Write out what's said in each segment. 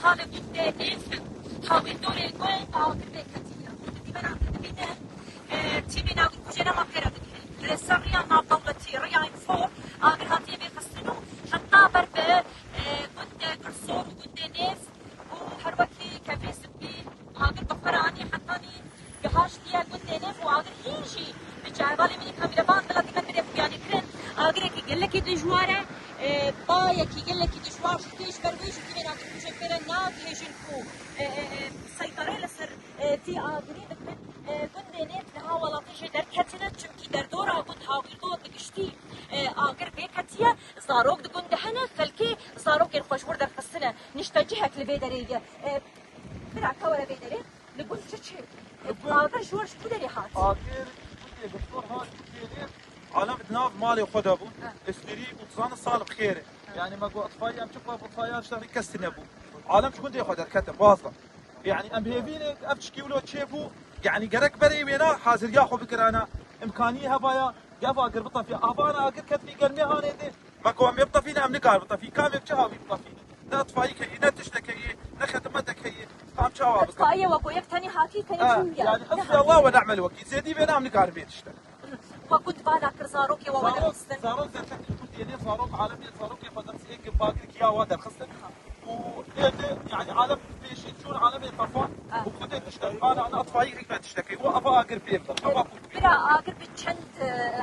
حالة جدا نيف حاول دول الجوين أو كده كتير دي بنا كده تيجي ناقول كجنا ما بيرد السرية ناب دولتي ريا فوق أقول هاتي بيخسنو حتى بربه جد كرسور وجد نيف وهروكي كفيس بين أقول بفراني حتاني جهاش ليا جد نيف وأقول هيجي بجعبالي مني كاميرا بان بلا دي ما تريف يعني كرن أقول لك يقول لك دجوارة بايك يقول لك دجوار شتيش برويش كده ناقول كجنا ناق هيجنكو سيطرة لسر تي أقولي بكن جد نيف لها ولا تيجي دركتنا چمكي دردورا قد هاوير دو دقشتي آگر بيكتيا زاروك دقون دهنا فلكي زاروك الخوش ورد الخسنة نشتجهك لبيدرية براك ولا بيدري نقول تشي آگر جورج كدري هات آگر دكتور هات كيري عالم ناف مالي خدا بو اسمري وتزان صال بخير يعني ما قو اطفايا ام تشوف اطفايا اشتغل كستنا بو عالم شكون دي خدا الكتب واصله يعني ام بيفينك افتشكي ولو تشيفو يعني قرك بري وينا حاضر ياخذ بكرانا امكانيه هبايا قفا قربطه في ابانا اقر كتبي قرمي هانيدي ما قوم يبطى فينا ام نقار بطى في كام يبتشها يبطى فينا لا اطفايك هي لا تشتكي لا خدمتك هي قام شاوا بك اطفائيه وابويك ثاني حاكي ثاني يعني حسبي الله ونعم الوكيل زيدي بينا ام نقار بيت اشتغل ما كنت بالاكر زاروك يا ولا خصن زاروك زي كنت يعني زاروك عالمي زاروك يفضل هيك باقرك يا وادر خصن يعني عالم في شيء شو عالمي طرفان وكنت تشتغل انا اطفائي هيك تشتكي وابا اقر بيفضل ما بقول بلا اقر بتشند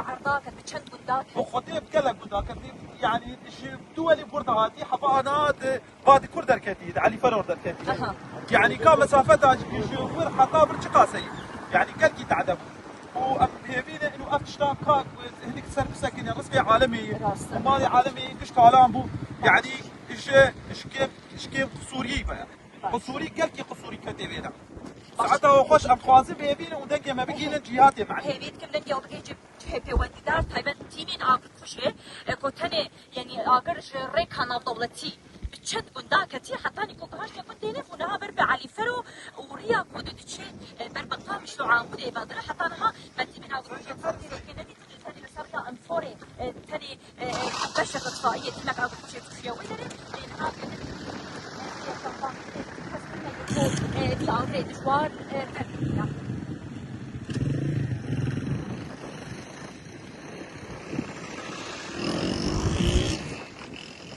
عرضاك بتشند قداك وخدي بقلق قداك يعني شي دولي بردهاتي حفانات بادي كردر كتيد علي فرور در كتيد يعني كان مسافتها يشوفر حتى برشقاسي يعني كلكي تعذب وام هيبينا انه افتشتا كاك هذيك صار مساكين رسمي عالمي ومالي عالمي كش كلام بو يعني ايش كيف قصوري بقى قصوري كلكي قصوري كتيبينا ساعتها خوش ام خوازي بيبينا ودك ما بقينا جهاتي معي هيبيت كم لن يوم بيجي هيبي ودي دار تايبن تيمين اقر خوشه كوتاني يعني اقر ريك هنا دولتي بتشد قنداكتي حتى نكون كهاش يكون تلف ونها بربع علي فرو وريا كودو تشي بربقا مش لو عامودة بدر حتى نها بدي من اقر خوشه كندي تاني بسرطة انفوري تاني بشة اطفائية تلك اقر خوشه تخيا ويدري لانها دي اقر دجوار